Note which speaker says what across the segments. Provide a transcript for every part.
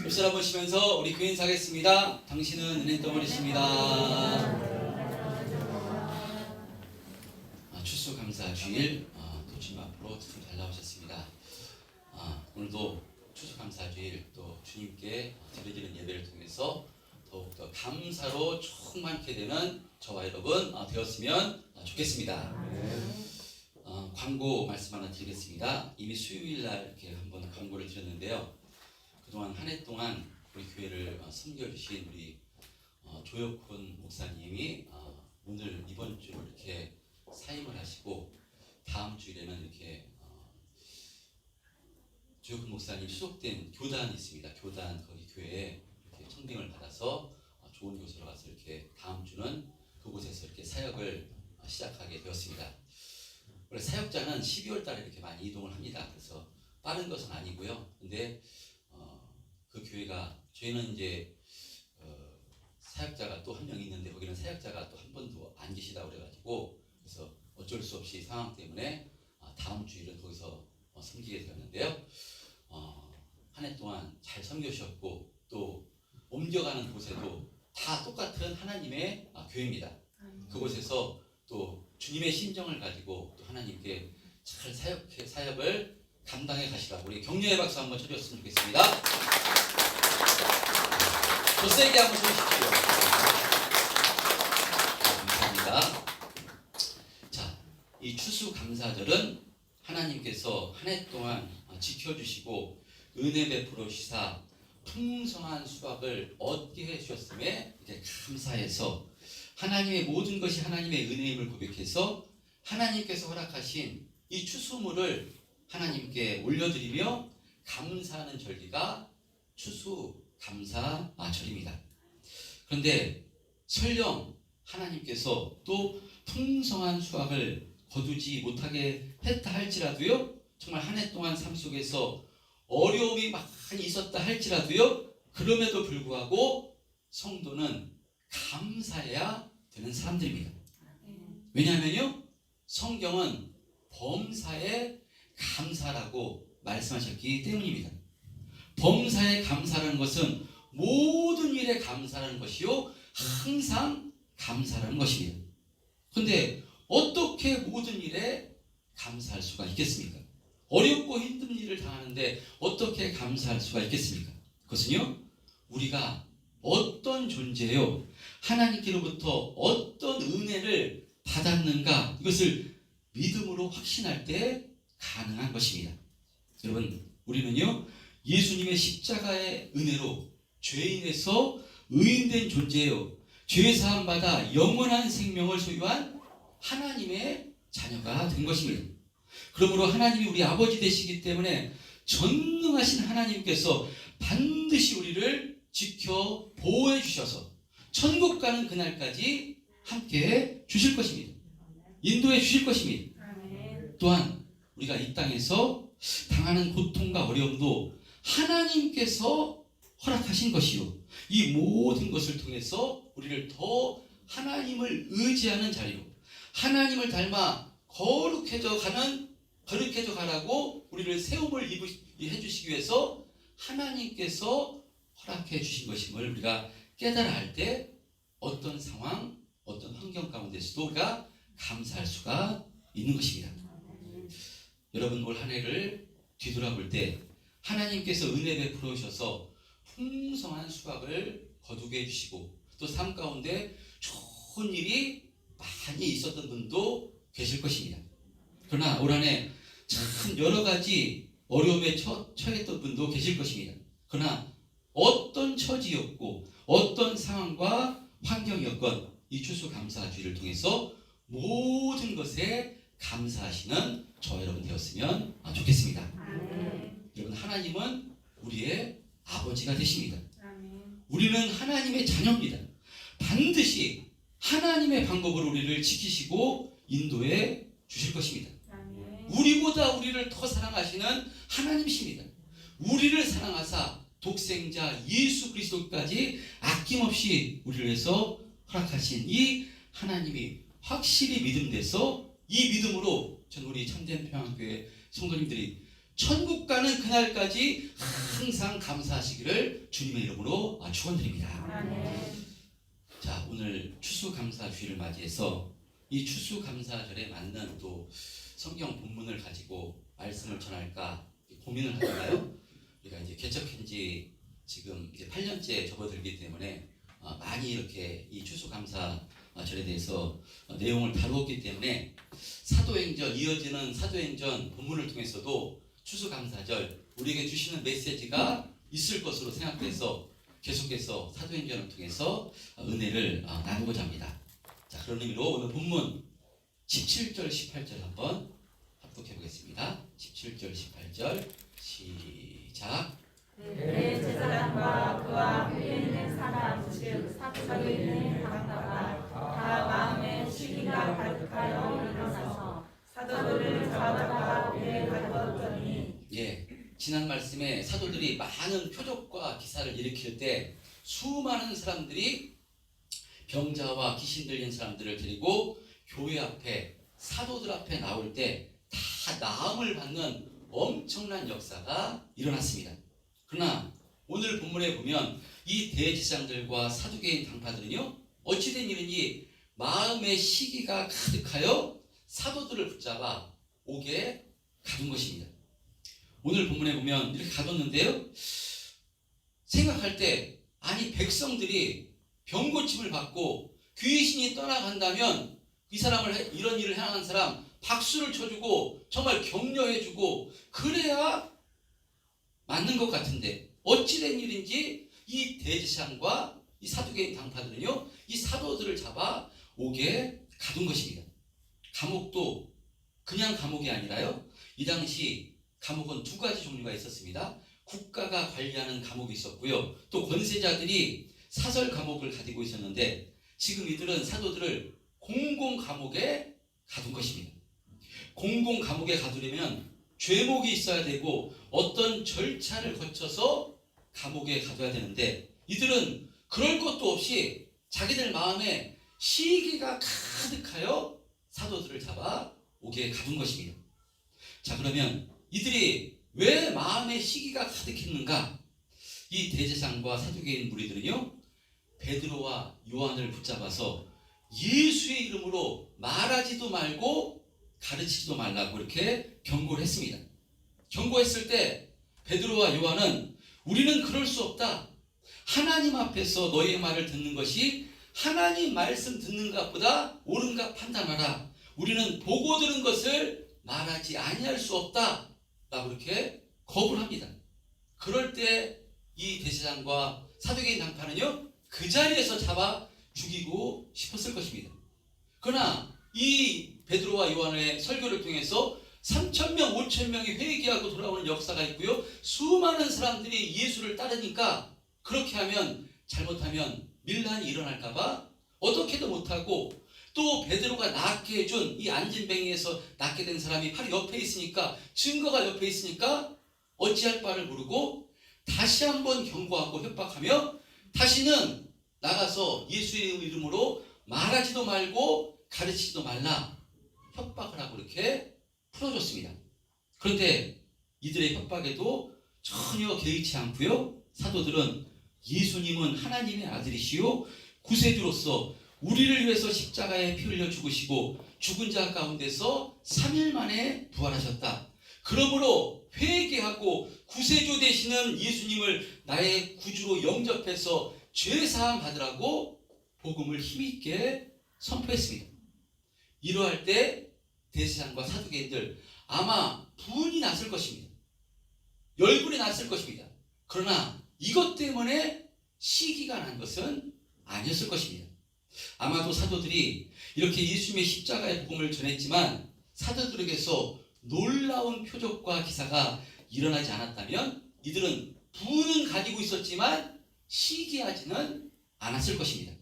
Speaker 1: 입술 한번 쉬면서 우리 교인 사겠습니다. 당신은 은혜 덩어리십니다. 추수감사주일 또 주님 앞으로 잘 나오셨습니다. 오늘도 추수감사주일 또 주님께 드려지는 예배를 통해서 더욱더 감사로 충만케 되는 저와 여러분 되었으면 좋겠습니다. 광고 말씀 하나 드리겠습니다. 이미 수요일날 이렇게 한번 광고를 드렸는데요. 그동안 한 해 동안 우리 교회를 섬겨주신 우리 조혁훈 목사님이 오늘 이번 주로 이렇게 사임을 하시고 다음 주일에는 이렇게 조혁훈 목사님 수속된 교단이 있습니다. 교단 거기 교회에 이렇게 청빙을 받아서 좋은 곳으로 가서 이렇게 다음 주는 그곳에서 이렇게 사역을 시작하게 되었습니다. 원래 사역자는 12월 달에 이렇게 많이 이동을 합니다. 그래서 빠른 것은 아니고요. 근데 그 교회가 저희는 이제 사역자가 또 한 명 있는데 거기는 사역자가 또 한 번도 안 계시다고 그래가지고 그래서 어쩔 수 없이 상황 때문에 다음 주일은 거기서 섬기게 되었는데요. 한 해 동안 잘 섬겨주셨고 또 옮겨가는 곳에도 다 똑같은 하나님의 교회입니다. 그곳에서 또 주님의 심정을 가지고 또 하나님께 잘 사역을 감당해 가시라고 우리 격려의 박수 한번 쳐주셨으면 좋겠습니다. 더 세게 한번 쳐주십시오. 감사합니다. 자, 이 추수감사절은 하나님께서 한 해 동안 지켜주시고 은혜 베풀어 주시사 풍성한 수확을 얻게 해주셨음에 이렇게 감사해서 하나님의 모든 것이 하나님의 은혜임을 고백해서 하나님께서 허락하신 이 추수물을 하나님께 올려드리며 감사하는 절기가 추수감사절입니다. 그런데 설령 하나님께서 또 풍성한 수확을 거두지 못하게 했다 할지라도요, 정말 한 해 동안 삶 속에서 어려움이 많이 있었다 할지라도요, 그럼에도 불구하고 성도는 감사해야 되는 사람들입니다. 왜냐하면요, 성경은 범사에 감사라고 말씀하셨기 때문입니다. 범사에 감사라는 것은 모든 일에 감사라는 것이요, 항상 감사라는 것입니다. 그런데 어떻게 모든 일에 감사할 수가 있겠습니까? 어렵고 힘든 일을 당하는데 어떻게 감사할 수가 있겠습니까? 그것은요, 우리가 어떤 존재요, 하나님께로부터 어떤 은혜를 받았는가, 이것을 믿음으로 확신할 때 가능한 것입니다. 여러분, 우리는요, 예수님의 십자가의 은혜로 죄인에서 의인된 존재예요. 죄 사함 받아 영원한 생명을 소유한 하나님의 자녀가 된 것입니다. 그러므로 하나님이 우리 아버지 되시기 때문에 전능하신 하나님께서 반드시 우리를 지켜 보호해 주셔서 천국 가는 그날까지 함께 주실 것입니다. 인도해 주실 것입니다. 또한 우리가 이 땅에서 당하는 고통과 어려움도 하나님께서 허락하신 것이요, 이 모든 것을 통해서 우리를 더 하나님을 의지하는 자리로 하나님을 닮아 거룩해져 가라고 우리를 세움을 해주시기 위해서 하나님께서 허락해 주신 것임을 우리가 깨달아 할 때 어떤 상황, 어떤 환경 가운데서도 우리가 감사할 수가 있는 것입니다. 여러분, 올 한 해를 뒤돌아볼 때 하나님께서 은혜 베풀어 주셔서 풍성한 수확을 거두게 해주시고 또 삶 가운데 좋은 일이 많이 있었던 분도 계실 것입니다. 그러나 올 한 해 참 여러 가지 어려움에 처했던 분도 계실 것입니다. 그러나 어떤 처지였고 어떤 상황과 환경이었건 이 추수감사주의를 통해서 모든 것에 감사하시는 저 여러분 되었으면 좋겠습니다. 여러분, 하나님은 우리의 아버지가 되십니다. 우리는 하나님의 자녀입니다. 반드시 하나님의 방법으로 우리를 지키시고 인도해 주실 것입니다. 우리보다 우리를 더 사랑하시는 하나님이십니다. 우리를 사랑하사 독생자 예수 그리스도까지 아낌없이 우리를 위해서 허락하신 이 하나님이 확실히 믿음돼서 이 믿음으로 전 우리 참된 평안교회 성도님들이 천국 가는 그날까지 항상 감사하시기를 주님의 이름으로 축원드립니다.
Speaker 2: 아멘.
Speaker 1: 자, 오늘 추수감사주일을 맞이해서 이 추수감사절에 맞는 또 성경 본문을 가지고 말씀을 전할까 고민을 하다가요. 우리가 이제 개척한 지 지금 이제 8년째 접어들기 때문에 많이 이렇게 이 추수감사절에 대해서 내용을 다루었기 때문에 사도행전, 이어지는 사도행전 본문을 통해서도 추수감사절 우리에게 주시는 메시지가 있을 것으로 생각돼서 계속해서 사도행전을 통해서 은혜를 나누고자 합니다. 자, 그런 의미로 오늘 본문 17절, 18절 한번 합독해 보겠습니다. 17절, 18절 시작.
Speaker 2: 대제사장과 그와 함께 있는 사람 즉 사적에 있는 강가가 다 마음에 시기가 가득하여 일어나서 사도들을 잡아다가 옥에 가두었더니.
Speaker 1: 예, 지난 말씀에 사도들이 많은 표적과 기사를 일으킬 때 수많은 사람들이 병자와 귀신 들린 사람들을 데리고 교회 앞에 사도들 앞에 나올 때 다 나음을 받는 엄청난 역사가 일어났습니다. 그러나 오늘 본문에 보면 이 대제사장들과 사두개인 당파들은요, 어찌된 일인지 마음의 시기가 가득하여 사도들을 붙잡아 옥에 가둔 것입니다. 오늘 본문에 보면 이렇게 가뒀는데요, 생각할 때 아니 백성들이 병고침을 받고 귀신이 떠나간다면 이 사람을 이런 일을 행한 사람 박수를 쳐주고 정말 격려해주고 그래야 맞는 것 같은데 어찌된 일인지 이 대제사장과 이 사두개인 당파들은요, 이 사도들을 잡아 옥에 가둔 것입니다. 감옥도 그냥 감옥이 아니라요, 이 당시 감옥은 두 가지 종류가 있었습니다. 국가가 관리하는 감옥이 있었고요, 또 권세자들이 사설 감옥을 가지고 있었는데 지금 이들은 사도들을 공공 감옥에 가둔 것입니다. 공공 감옥에 가두려면 죄목이 있어야 되고 어떤 절차를 거쳐서 감옥에 가둬야 되는데 이들은 그럴 것도 없이 자기들 마음에 시기가 가득하여 사도들을 잡아 옥에 가둔 것입니다. 자, 그러면 이들이 왜 마음에 시기가 가득했는가? 이 대제사장과 사두개인 무리들은요, 베드로와 요한을 붙잡아서 예수의 이름으로 말하지도 말고 가르치지도 말라고 이렇게 경고를 했습니다. 경고했을 때 베드로와 요한은 우리는 그럴 수 없다. 하나님 앞에서 너희의 말을 듣는 것이 하나님 말씀 듣는 것보다 옳은가 판단하라. 우리는 보고 들은 것을 말하지 아니할 수 없다. 라고 이렇게 거부를 합니다. 그럴 때 이 대제사장과 사두개인 당파는요, 그 자리에서 잡아 죽이고 싶었을 것입니다. 그러나 이 베드로와 요한의 설교를 통해서 3,000명, 5,000명이 회개하고 돌아오는 역사가 있고요, 수많은 사람들이 예수를 따르니까 그렇게 하면 잘못하면 밀란이 일어날까봐 어떻게도 못하고, 또 베드로가 낫게 해준 이 안진뱅이에서 낫게 된 사람이 바로 옆에 있으니까, 증거가 옆에 있으니까 어찌할 바를 모르고 다시 한번 경고하고 협박하며 다시는 나가서 예수의 이름으로 말하지도 말고 가르치지도 말라 협박을 하고 이렇게 풀어줬습니다. 그런데 이들의 협박에도 전혀 개의치 않고요, 사도들은 예수님은 하나님의 아들이시요 구세주로서 우리를 위해서 십자가에 피 흘려 죽으시고 죽은 자 가운데서 3일 만에 부활하셨다. 그러므로 회개하고 구세주 되시는 예수님을 나의 구주로 영접해서 죄사함 받으라고 복음을 힘있게 선포했습니다. 이러할 때 대제사장과 사두개인들 아마 분이 났을 것입니다. 열분이 났을 것입니다. 그러나 이것 때문에 시기가 난 것은 아니었을 것입니다. 아마도 사도들이 이렇게 예수님의 십자가의 복음을 전했지만 사도들에게서 놀라운 표적과 기사가 일어나지 않았다면 이들은 부는 가지고 있었지만 시기하지는 않았을 것입니다.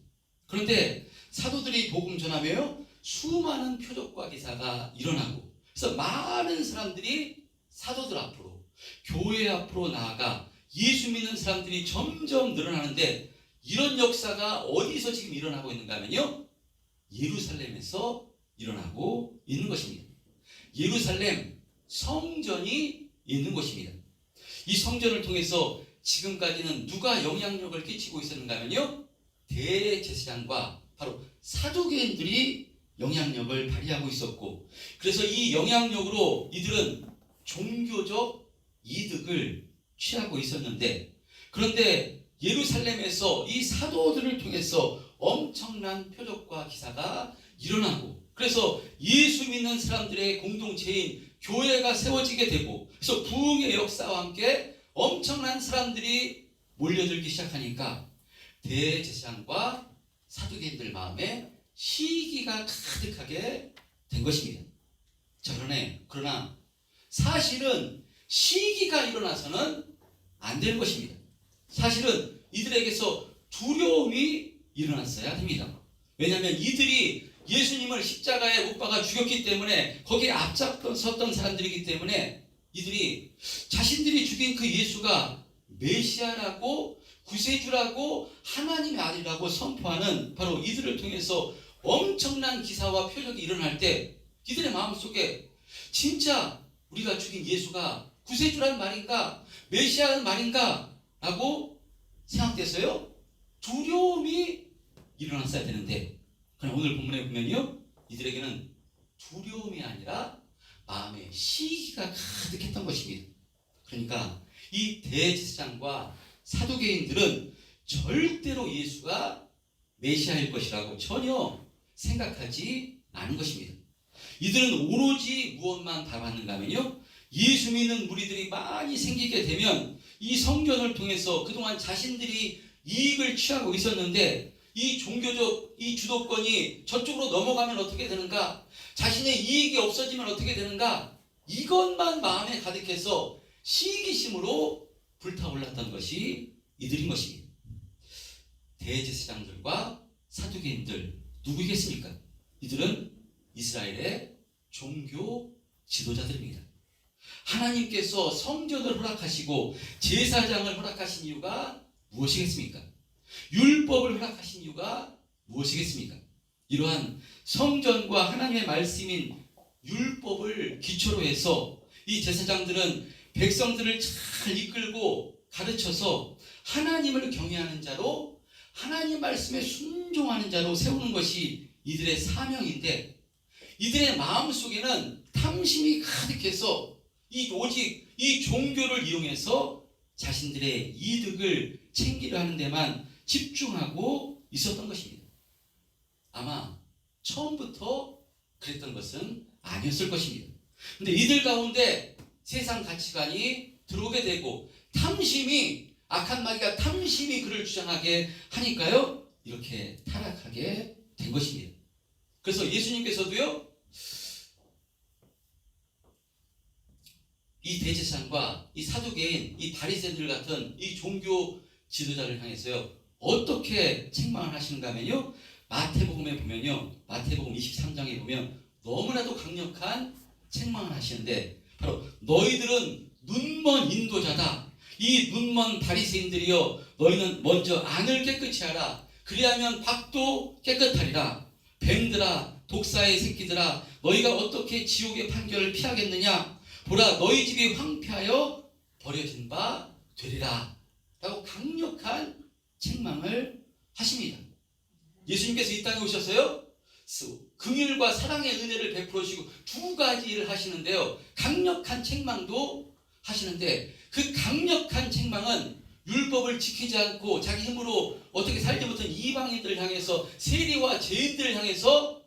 Speaker 1: 그런데 사도들이 복음 전하며 수많은 표적과 기사가 일어나고, 그래서 많은 사람들이 사도들 앞으로, 교회 앞으로 나아가 예수 믿는 사람들이 점점 늘어나는데, 이런 역사가 어디서 지금 일어나고 있는가 하면요, 예루살렘에서 일어나고 있는 것입니다. 예루살렘 성전이 있는 곳입니다. 이 성전을 통해서 지금까지는 누가 영향력을 끼치고 있었는가 하면요, 대제사장과 바로 사두개인들이 영향력을 발휘하고 있었고, 그래서 이 영향력으로 이들은 종교적 이득을 취하고 있었는데, 그런데 예루살렘에서 이 사도들을 통해서 엄청난 표적과 기사가 일어나고, 그래서 예수 믿는 사람들의 공동체인 교회가 세워지게 되고, 그래서 부흥의 역사와 함께 엄청난 사람들이 몰려들기 시작하니까 대제사장과 사두개인들 마음에 시기가 가득하게 된 것입니다. 자, 그러나 사실은 시기가 일어나서는 안 되는 것입니다. 사실은 이들에게서 두려움이 일어났어야 됩니다. 왜냐하면 이들이 예수님을 십자가에 못 박아 죽였기 때문에, 거기에 앞장섰던 사람들이기 때문에 이들이 자신들이 죽인 그 예수가 메시아라고, 구세주라고, 하나님의 아들이라고 선포하는 바로 이들을 통해서 엄청난 기사와 표적이 일어날 때 이들의 마음속에 진짜 우리가 죽인 예수가 구세주라는 말인가, 메시아라는 말인가 라고 생각돼서요, 두려움이 일어났어야 되는데, 그러나 오늘 본문에 보면요, 이들에게는 두려움이 아니라 마음에 시기가 가득했던 것입니다. 그러니까 이 대제사장과 사두개인들은 절대로 예수가 메시아일 것이라고 전혀 생각하지 않은 것입니다. 이들은 오로지 무엇만 바라봤는가 하면요, 예수 믿는 무리들이 많이 생기게 되면 이 성전을 통해서 그동안 자신들이 이익을 취하고 있었는데, 이 종교적 이 주도권이 저쪽으로 넘어가면 어떻게 되는가, 자신의 이익이 없어지면 어떻게 되는가, 이것만 마음에 가득해서 시기심으로 불타올랐던 것이 이들인 것입니다. 대제사장들과 사두개인들 누구겠습니까? 이들은 이스라엘의 종교 지도자들입니다. 하나님께서 성전을 허락하시고 제사장을 허락하신 이유가 무엇이겠습니까? 율법을 허락하신 이유가 무엇이겠습니까? 이러한 성전과 하나님의 말씀인 율법을 기초로 해서 이 제사장들은 백성들을 잘 이끌고 가르쳐서 하나님을 경외하는 자로, 하나님 말씀에 순종하는 자로 세우는 것이 이들의 사명인데, 이들의 마음속에는 탐심이 가득해서 오직 이 종교를 이용해서 자신들의 이득을 챙기려 하는 데만 집중하고 있었던 것입니다. 아마 처음부터 그랬던 것은 아니었을 것입니다. 근데 이들 가운데 세상 가치관이 들어오게 되고, 탐심이, 악한 마귀가 탐심이 그를 주장하게 하니까요, 이렇게 타락하게 된 것입니다. 그래서 예수님께서도요, 이 대제사장과 이 사두개인, 이 바리새인들 같은 이 종교 지도자를 향해서요, 어떻게 책망을 하시는가 하면요, 마태복음에 보면요, 마태복음 23장에 보면 너무나도 강력한 책망을 하시는데, 바로 너희들은 눈먼 인도자다. 이 눈먼 바리새인들이여, 너희는 먼저 안을 깨끗이 하라. 그리하면 밖도 깨끗하리라. 뱀들아, 독사의 새끼들아, 너희가 어떻게 지옥의 판결을 피하겠느냐? 보라, 너희 집이 황폐하여 버려진 바 되리라. 라고 강력한 책망을 하십니다. 예수님께서 이 땅에 오셔서요, 긍휼과 사랑의 은혜를 베풀어 주시고 두 가지 일을 하시는데요, 강력한 책망도 하시는데, 그 강력한 책망은 율법을 지키지 않고 자기 힘으로 어떻게 살지 못한 이방인들을 향해서, 세리와 죄인들을 향해서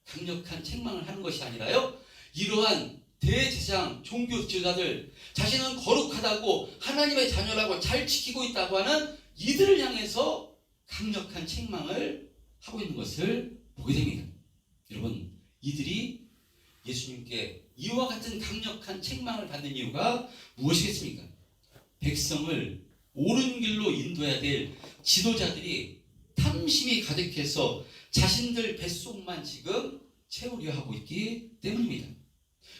Speaker 1: 강력한 책망을 하는 것이 아니라요, 이러한 대제사장, 종교 지도자들, 자신은 거룩하다고 하나님의 자녀라고 잘 지키고 있다고 하는 이들을 향해서 강력한 책망을 하고 있는 것을 보게 됩니다. 여러분, 이들이 예수님께 이와 같은 강력한 책망을 받는 이유가 무엇이겠습니까? 백성을 옳은 길로 인도해야 될 지도자들이 탐심이 가득해서 자신들 뱃속만 지금 채우려 하고 있기 때문입니다.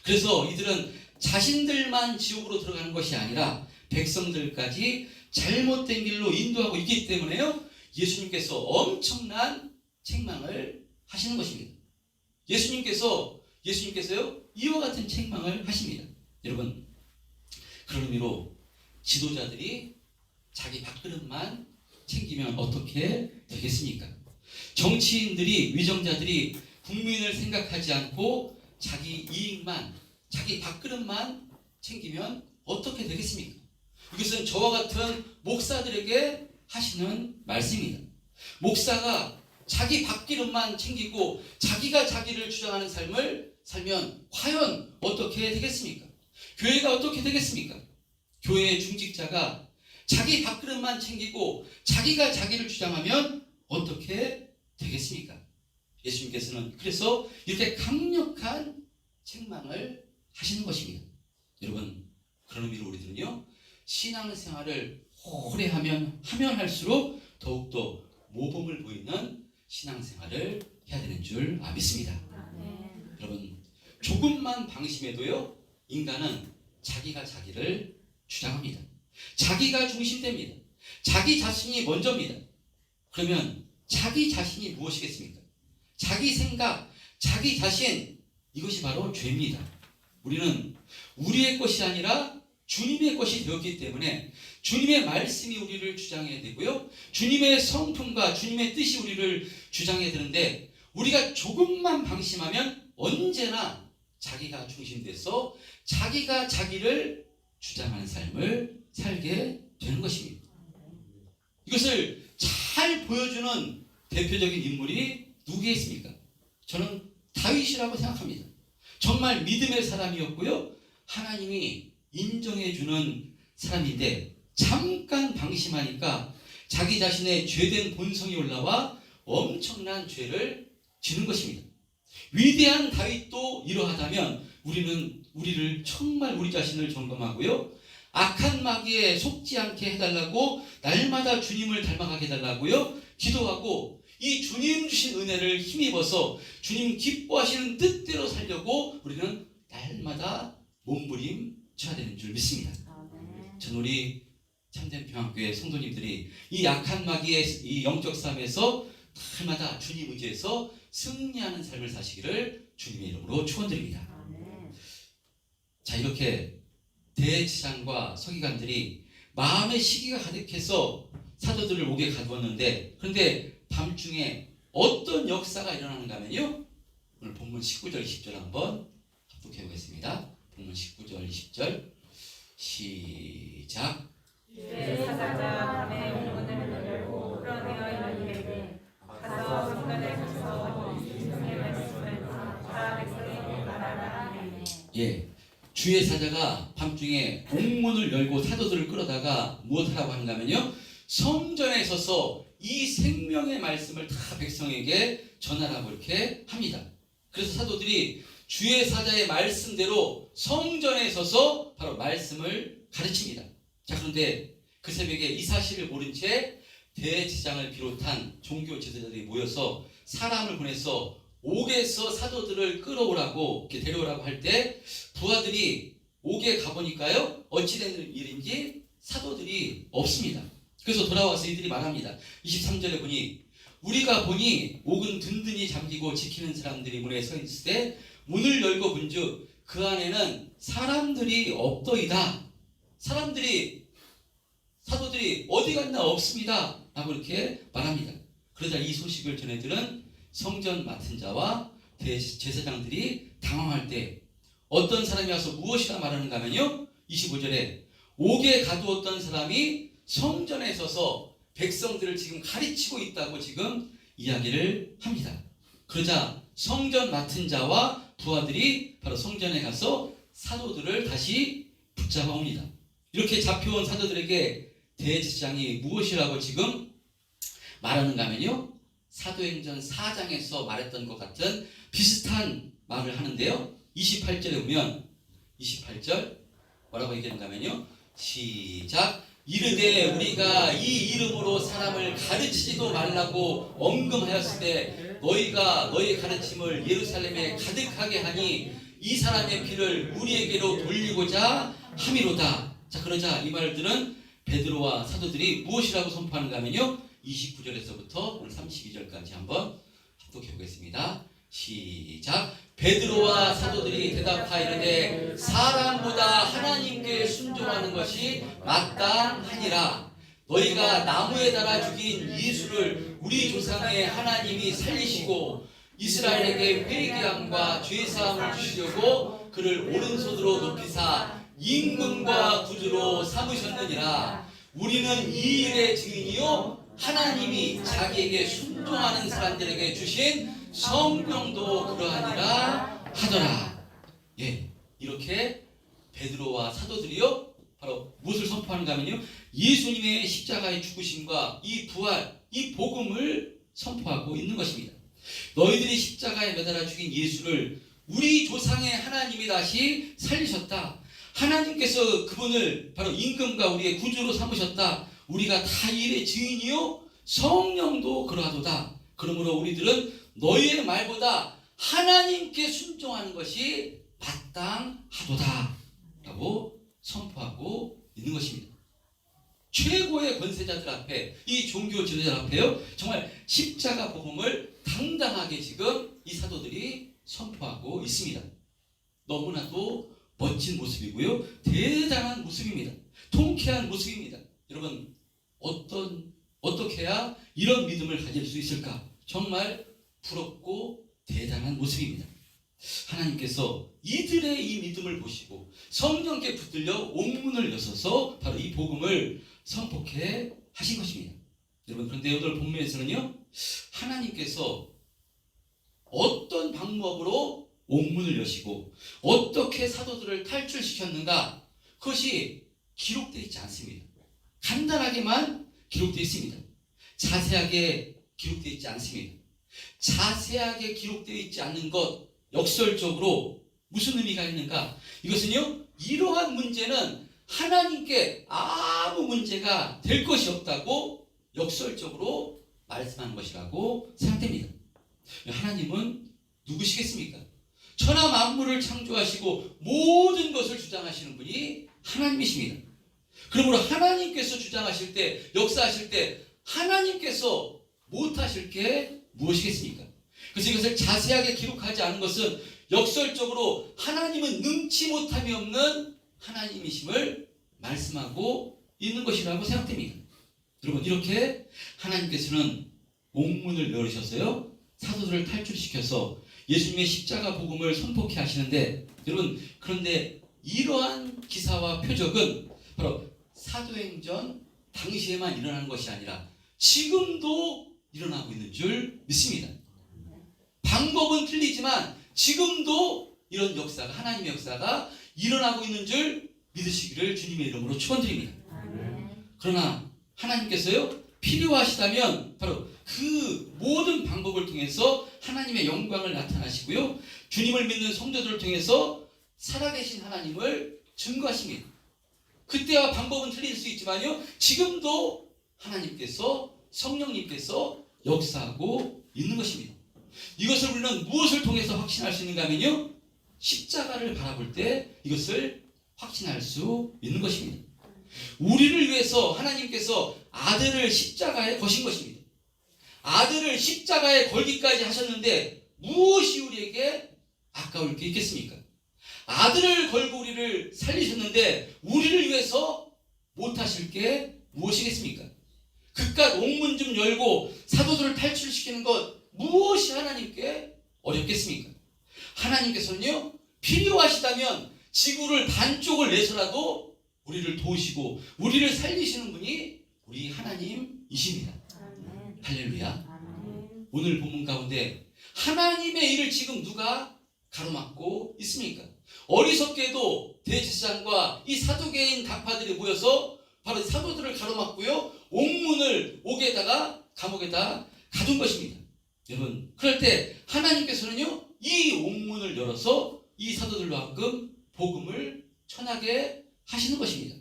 Speaker 1: 그래서 이들은 자신들만 지옥으로 들어가는 것이 아니라 백성들까지 잘못된 길로 인도하고 있기 때문에요, 예수님께서 엄청난 책망을 하시는 것입니다. 예수님께서요, 이와 같은 책망을 하십니다. 여러분, 그런 의미로 지도자들이 자기 밥그릇만 챙기면 어떻게 되겠습니까? 정치인들이, 위정자들이 국민을 생각하지 않고 자기 이익만, 자기 밥그릇만 챙기면 어떻게 되겠습니까? 이것은 저와 같은 목사들에게 하시는 말씀입니다. 목사가 자기 밥기름만 챙기고 자기가 자기를 주장하는 삶을 살면 과연 어떻게 되겠습니까? 교회가 어떻게 되겠습니까? 교회의 중직자가 자기 밥그릇만 챙기고 자기가 자기를 주장하면 어떻게 되겠습니까? 예수님께서는 그래서 이렇게 강력한 책망을 하시는 것입니다. 여러분, 그런 의미로 우리들은요, 신앙생활을 오래 하면 할수록 더욱더 모범을 보이는 신앙생활을 해야 되는 줄 믿습니다. 여러분, 조금만 방심해도요, 인간은 자기가 자기를 주장합니다. 자기가 중심됩니다. 자기 자신이 먼저입니다. 그러면 자기 자신이 무엇이겠습니까? 자기 생각, 자기 자신, 이것이 바로 죄입니다. 우리는 우리의 것이 아니라 주님의 것이 되었기 때문에 주님의 말씀이 우리를 주장해야 되고요, 주님의 성품과 주님의 뜻이 우리를 주장해야 되는데, 우리가 조금만 방심하면 언제나 자기가 중심돼서 자기가 자기를 주장하는 삶을 살게 되는 것입니다. 이것을 잘 보여주는 대표적인 인물이 누구겠습니까? 저는 다윗이라고 생각합니다. 정말 믿음의 사람이었고요, 하나님이 인정해주는 사람인데 잠깐 방심하니까 자기 자신의 죄된 본성이 올라와 엄청난 죄를 지는 것입니다. 위대한 다윗도 이러하다면 우리를 정말 우리 자신을 점검하고요, 악한 마귀에 속지 않게 해달라고 날마다 주님을 닮아가게 해달라고요 기도하고, 이 주님 주신 은혜를 힘입어서 주님 기뻐하시는 뜻대로 살려고 우리는 날마다 몸부림쳐야 되는 줄 믿습니다. 전 우리 참된 평안교회 성도님들이 이 악한 마귀의 이 영적 싸움에서 날마다 주님 의지해서 승리하는 삶을 사시기를 주님의 이름으로 축원드립니다. 자, 이렇게 대제사장과 서기관들이 마음의 시기가 가득해서 사도들을 옥에 가두었는데, 그런데 밤중에 어떤 역사가 일어나는가 하면요, 오늘 본문 19절 20절 한번 합독해 보겠습니다. 본문 19절 20절 시작.
Speaker 2: 제사장가 밤에 문을 열고 끌어내어 이르되 가서 성전에 가서 주님의 말씀을 다 백성에게 말하라 하매.
Speaker 1: 예, 주의 사자가 밤중에 옥문을 열고 사도들을 끌어다가 무엇하라고 하는가 하면요, 성전에 서서 이 생명의 말씀을 다 백성에게 전하라고 이렇게 합니다. 그래서 사도들이 주의 사자의 말씀대로 성전에 서서 바로 말씀을 가르칩니다. 자, 그런데 그 새벽에 이 사실을 모른 채 대제사장을 비롯한 종교 지도자들이 모여서 사람을 보내서 옥에서 사도들을 끌어오라고 이렇게 데려오라고 할 때, 부하들이 옥에 가보니까요, 어찌된 일인지 사도들이 없습니다. 그래서 돌아와서 이들이 말합니다. 23절에 보니 우리가 보니 옥은 든든히 잠기고 지키는 사람들이 문에 서 있을 때 문을 열고 본즉 그 안에는 사람들이 없더이다. 사도들이 어디 갔나 없습니다 라고 이렇게 말합니다. 그러자 이 소식을 전해 들은 성전 맡은 자와 제사장들이 당황할 때 어떤 사람이 와서 무엇이라 말하는가 하면요, 25절에 옥에 가두었던 사람이 성전에 서서 백성들을 지금 가르치고 있다고 지금 이야기를 합니다. 그러자 성전 맡은 자와 부하들이 바로 성전에 가서 사도들을 다시 붙잡아 옵니다. 이렇게 잡혀온 사도들에게 대제사장이 무엇이라고 지금 말하는가 하면요, 사도행전 4장에서 말했던 것 같은 비슷한 말을 하는데요, 28절에 보면 28절 뭐라고 얘기하는가 하면요, 시작. 이르되 우리가 이 이름으로 사람을 가르치지도 말라고 언금하였을 때 너희가 너희 가르침을 예루살렘에 가득하게 하니 이 사람의 피를 우리에게로 돌리고자 함이로다. 자, 그러자 이 말을 들은 베드로와 사도들이 무엇이라고 선포하는가 하면요, 29절에서부터 오늘 32절까지 한번 합독해 보겠습니다. 시작. 베드로와 사도들이 대답하이르되 사람보다 하나님께 순종하는 것이 마땅하니라. 너희가 나무에 달아 죽인 예수를 우리 조상의 하나님이 살리시고 이스라엘에게 회개함과 죄사함을 주시려고 그를 오른손으로 높이사 임금과 구주로 삼으셨느니라. 우리는 이 일의 증인이요 하나님이 자기에게 순종하는 사람들에게 주신 성령도 그러하니라 하더라. 예, 이렇게 베드로와 사도들이요 바로 무엇을 선포하는가 하면요, 예수님의 십자가의 죽으심과 이 부활, 이 복음을 선포하고 있는 것입니다. 너희들이 십자가에 매달아 죽인 예수를 우리 조상의 하나님이 다시 살리셨다. 하나님께서 그분을 바로 임금과 우리의 구주로 삼으셨다. 우리가 다 이 일의 증인이요 성령도 그러하도다. 그러므로 우리들은 너희의 말보다 하나님께 순종하는 것이 마땅하도다 라고 선포하고 있는 것입니다. 최고의 권세자들 앞에, 이 종교 지도자들 앞에요, 정말 십자가 복음을 당당하게 지금 이 사도들이 선포하고 있습니다. 너무나도 멋진 모습이고요, 대단한 모습입니다. 통쾌한 모습입니다. 여러분, 어떻게 해야 이런 믿음을 가질 수 있을까? 정말 부럽고 대단한 모습입니다. 하나님께서 이들의 이 믿음을 보시고 성령께 붙들려 옥문을 여서서 바로 이 복음을 선포케 하신 것입니다. 여러분, 그런데 오늘 본문에서는요, 하나님께서 어떤 방법으로 옥문을 여시고 어떻게 사도들을 탈출시켰는가, 그것이 기록되어 있지 않습니다. 간단하게만 기록되어 있습니다. 자세하게 기록되어 있지 않습니다. 자세하게 기록되어 있지 않는 것, 역설적으로 무슨 의미가 있는가? 이것은요, 이러한 문제는 하나님께 아무 문제가 될 것이 없다고 역설적으로 말씀한 것이라고 생각됩니다. 하나님은 누구시겠습니까? 천하 만물을 창조하시고 모든 것을 주장하시는 분이 하나님이십니다. 그러므로 하나님께서 주장하실 때, 역사하실 때 하나님께서 못하실 게 무엇이겠습니까? 그래서 이것을 자세하게 기록하지 않은 것은 역설적으로 하나님은 능치 못함이 없는 하나님이심을 말씀하고 있는 것이라고 생각됩니다. 여러분, 이렇게 하나님께서는 옥문을 열으셔서요, 사도들을 탈출시켜서 예수님의 십자가 복음을 선포케 하시는데, 여러분, 그런데 이러한 기사와 표적은 바로 사도행전 당시에만 일어나는 것이 아니라 지금도 일어나고 있는 줄 믿습니다. 방법은 틀리지만 지금도 이런 역사가, 하나님의 역사가 일어나고 있는 줄 믿으시기를 주님의 이름으로 축원드립니다. 그러나 하나님께서요, 필요하시다면 바로 그 모든 방법을 통해서 하나님의 영광을 나타나시고요, 주님을 믿는 성도들을 통해서 살아계신 하나님을 증거하십니다. 그때와 방법은 틀릴 수 있지만요, 지금도 하나님께서, 성령님께서 역사하고 있는 것입니다. 이것을 우리는 무엇을 통해서 확신할 수 있는가 하면요, 십자가를 바라볼 때 이것을 확신할 수 있는 것입니다. 우리를 위해서 하나님께서 아들을 십자가에 거신 것입니다. 아들을 십자가에 걸기까지 하셨는데 무엇이 우리에게 아까울 게 있겠습니까? 아들을 걸고 우리를 살리셨는데 우리를 위해서 못하실 게 무엇이겠습니까? 그깟 옥문 좀 열고 사도들을 탈출시키는 것, 무엇이 하나님께 어렵겠습니까? 하나님께서는요, 필요하시다면 지구를 반쪽을 내서라도 우리를 도우시고 우리를 살리시는 분이 우리 하나님이십니다. 할렐루야. 오늘 본문 가운데 하나님의 일을 지금 누가 가로막고 있습니까? 어리석게도 대제사장과 이 사두개인 당파들이 모여서 바로 사도들을 가로막고요, 옥문을 옥에다가 감옥에다 가둔 것입니다. 여러분, 그럴 때 하나님께서는요, 이 옥문을 열어서 이 사도들로 하여금 복음을 전하게 하시는 것입니다.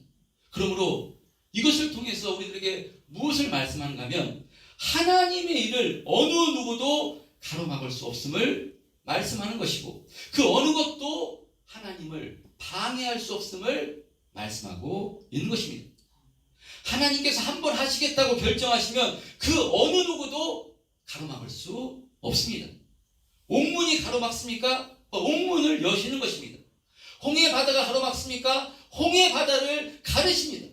Speaker 1: 그러므로 이것을 통해서 우리들에게 무엇을 말씀하는가 하면 하나님의 일을 어느 누구도 가로막을 수 없음을 말씀하는 것이고, 그 어느 것도 하나님을 방해할 수 없음을 말씀하고 있는 것입니다. 하나님께서 한번 하시겠다고 결정하시면 그 어느 누구도 가로막을 수 없습니다. 옥문이 가로막습니까? 옥문을 여시는 것입니다. 홍해 바다가 가로막습니까? 홍해 바다를 가르십니다.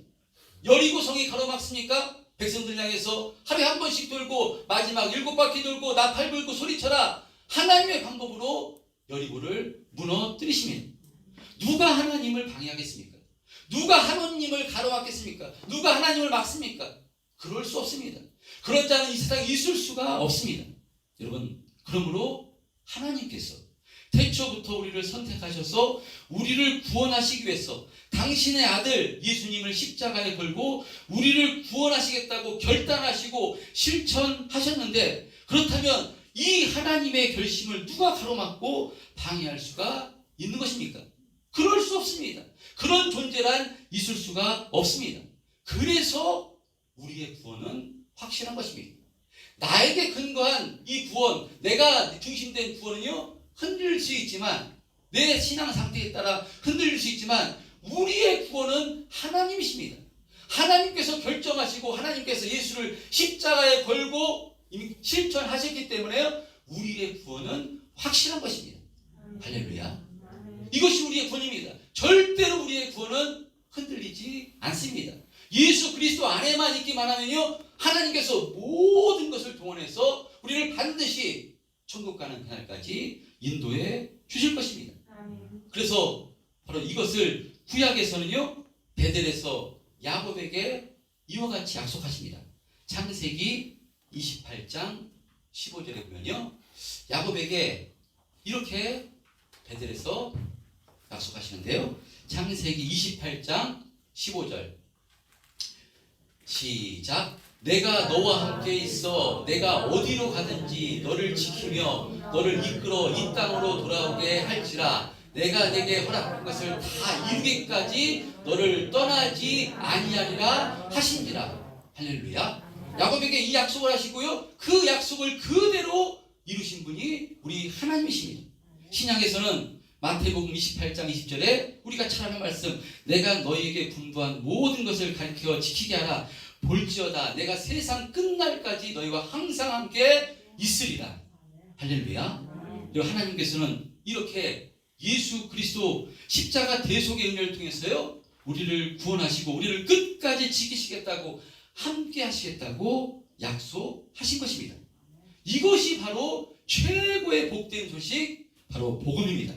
Speaker 1: 여리고성이 가로막습니까? 백성들 향해서 하루에 한 번씩 돌고 마지막 7바퀴 돌고 나팔 불고 소리쳐라. 하나님의 방법으로 여리고를 무너뜨리십니다. 누가 하나님을 방해하겠습니까? 누가 하나님을 가로막겠습니까? 누가 하나님을 막습니까? 그럴 수 없습니다. 그런 자는 이 세상에 있을 수가 없습니다. 여러분, 그러므로 하나님께서 태초부터 우리를 선택하셔서 우리를 구원하시기 위해서 당신의 아들 예수님을 십자가에 걸고 우리를 구원하시겠다고 결단하시고 실천하셨는데, 그렇다면 이 하나님의 결심을 누가 가로막고 방해할 수가 있는 것입니까? 그럴 수 없습니다. 그런 존재란 있을 수가 없습니다. 그래서 우리의 구원은 확실한 것입니다. 나에게 근거한 이 구원, 내가 중심된 구원은요, 흔들릴 수 있지만, 내 신앙 상태에 따라 흔들릴 수 있지만, 우리의 구원은 하나님이십니다. 하나님께서 결정하시고 하나님께서 예수를 십자가에 걸고 이미 실천하셨기 때문에 우리의 구원은 확실한 것입니다. 할렐루야. 이것이 우리의 구원입니다. 절대로 우리의 구원은 흔들리지 않습니다. 예수 그리스도 안에만 있기만 하면요, 하나님께서 모든 것을 동원해서 우리를 반드시 천국 가는 그날까지 인도해 주실 것입니다. 그래서 바로 이것을 구약에서는요, 베델에서 야곱에게 이와 같이 약속하십니다. 창세기 28장 15절에 보면요, 야곱에게 이렇게 베델에서 약속하시는데요. 창세기 28장 15절 시작. 내가 너와 함께 있어 내가 어디로 가든지 너를 지키며 너를 이끌어 이 땅으로 돌아오게 할지라. 내가 내게 허락한 것을 다 이루기까지 너를 떠나지 아니하리라 하신지라. 할렐루야. 야곱에게 이 약속을 하시고요, 그 약속을 그대로 이루신 분이 우리 하나님이십니다. 신약에서는 마태복음 28장 20절에 우리가 잘 아는 말씀, 내가 너희에게 분부한 모든 것을 가르쳐 지키게 하라. 볼지어다 내가 세상 끝날까지 너희와 항상 함께 있으리라. 할렐루야. 그리고 하나님께서는 이렇게 예수 그리스도 십자가 대속의 은혜를 통해서요, 우리를 구원하시고 우리를 끝까지 지키시겠다고, 함께 하시겠다고 약속하신 것입니다. 이것이 바로 최고의 복된 소식, 바로 복음입니다.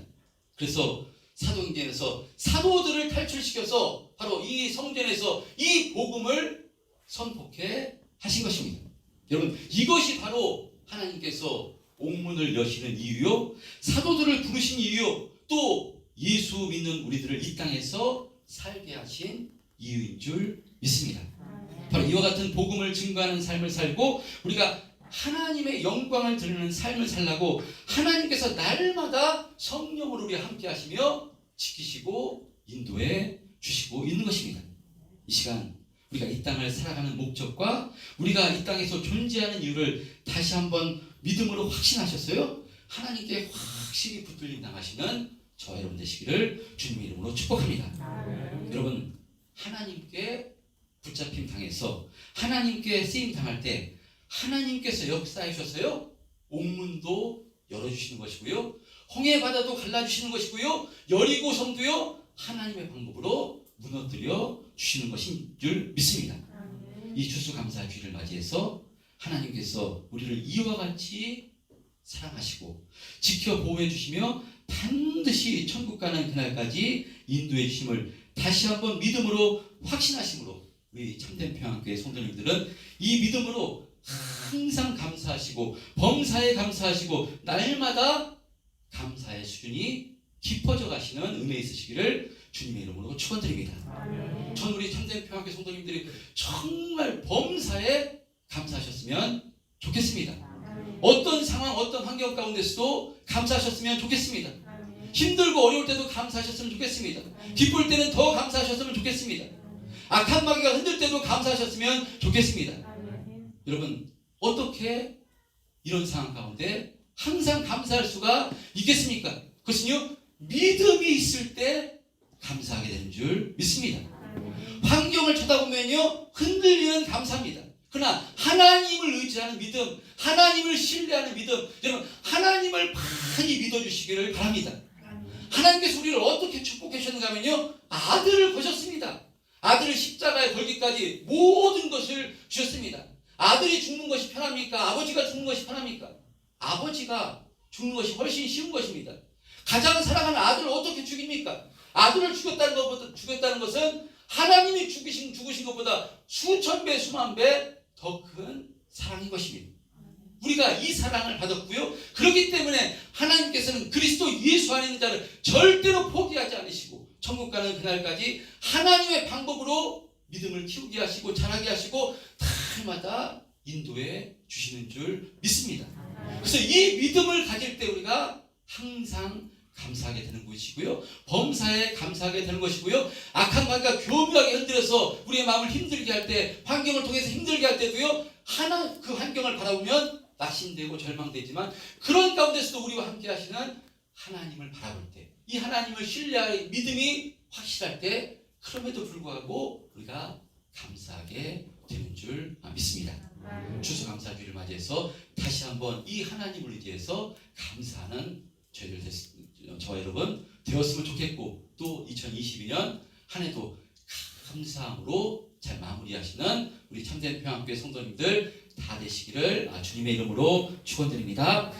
Speaker 1: 그래서 사도행전에서 사도들을 탈출시켜서 바로 이 성전에서 이 복음을 선포케 하신 것입니다. 여러분, 이것이 바로 하나님께서 옥문을 여시는 이유요, 사도들을 부르신 이유요, 또 예수 믿는 우리들을 이 땅에서 살게 하신 이유인 줄 믿습니다. 바로 이와 같은 복음을 증거하는 삶을 살고 우리가 하나님의 영광을 드리는 삶을 살라고 하나님께서 날마다 성령으로 우리 함께 하시며 지키시고 인도해 주시고 있는 것입니다. 이 시간 우리가 이 땅을 살아가는 목적과 우리가 이 땅에서 존재하는 이유를 다시 한번 믿음으로 확신하셨어요? 하나님께 확실히 붙들림 당하시는 저와 여러분 되시기를 주님의 이름으로 축복합니다. 여러분, 하나님께 붙잡힘 당해서 하나님께 쓰임 당할 때 하나님께서 역사해 주셔서요, 옥문도 열어주시는 것이고요, 홍해 바다도 갈라주시는 것이고요, 여리고 성도요 하나님의 방법으로 무너뜨려 주시는 것인 줄 믿습니다. 이 추수감사 주일을 맞이해서 하나님께서 우리를 이와 같이 사랑하시고 지켜 보호해 주시며 반드시 천국 가는 그날까지 인도해 주심을 다시 한번 믿음으로 확신하심으로 우리 참된 평안교회 성도님들은 이 믿음으로 항상 감사하시고 범사에 감사하시고 날마다 감사의 수준이 깊어져 가시는 은혜 있으시기를 주님의 이름으로 축원드립니다. 전 우리 참된 평안교회 성도님들이 정말 범사에 감사하셨으면 좋겠습니다. 어떤 상황, 어떤 환경 가운데서도 감사하셨으면 좋겠습니다. 힘들고 어려울 때도 감사하셨으면 좋겠습니다. 기쁠 때는 더 감사하셨으면 좋겠습니다. 악한 마귀가 흔들 때도 감사하셨으면 좋겠습니다. 여러분, 어떻게 이런 상황 가운데 항상 감사할 수가 있겠습니까? 그것은요, 믿음이 있을 때 감사하게 되는 줄 믿습니다. 환경을 쳐다보면요, 흔들리는 감사입니다. 그러나 하나님을 의지하는 믿음, 하나님을 신뢰하는 믿음, 여러분 하나님을 많이 믿어주시기를 바랍니다. 하나님께서 우리를 어떻게 축복해 주셨는가 하면요, 아들을 거셨습니다. 아들을 십자가에 걸기까지 모든 것을 주셨습니다. 아들이 죽는 것이 편합니까? 아버지가 죽는 것이 편합니까? 아버지가 죽는 것이 훨씬 쉬운 것입니다. 가장 사랑하는 아들을 어떻게 죽입니까? 아들을 죽였다는 것은 하나님이 죽으신 것보다 수천 배, 수만 배 더 큰 사랑인 것입니다. 우리가 이 사랑을 받았고요. 그렇기 때문에 하나님께서는 그리스도 예수 안에 있는 자를 절대로 포기하지 않으시고 천국 가는 그날까지 하나님의 방법으로 믿음을 키우게 하시고 자라게 하시고 날마다 인도해 주시는 줄 믿습니다. 그래서 이 믿음을 가질 때 우리가 항상 감사하게 되는 것이고요. 범사에 감사하게 되는 것이고요. 악한 관계가 교묘하게 흔들어서 우리의 마음을 힘들게 할 때, 환경을 통해서 힘들게 할 때도요, 그 환경을 바라보면 낙심되고 절망되지만 그런 가운데서도 우리와 함께 하시는 하나님을 바라볼 때, 이 하나님을 신뢰할 믿음이 확실할 때, 그럼에도 불구하고 우리가 감사하게 되는 줄 믿습니다. 추수감사주의를 맞이해서 다시 한번 이 하나님을 의지해서 감사하는 저와 여러분 되었으면 좋겠고, 또 2022년 한 해도 감사함으로 잘 마무리하시는 우리 참된 평안교회 성도님들 다 되시기를 주님의 이름으로 축원드립니다.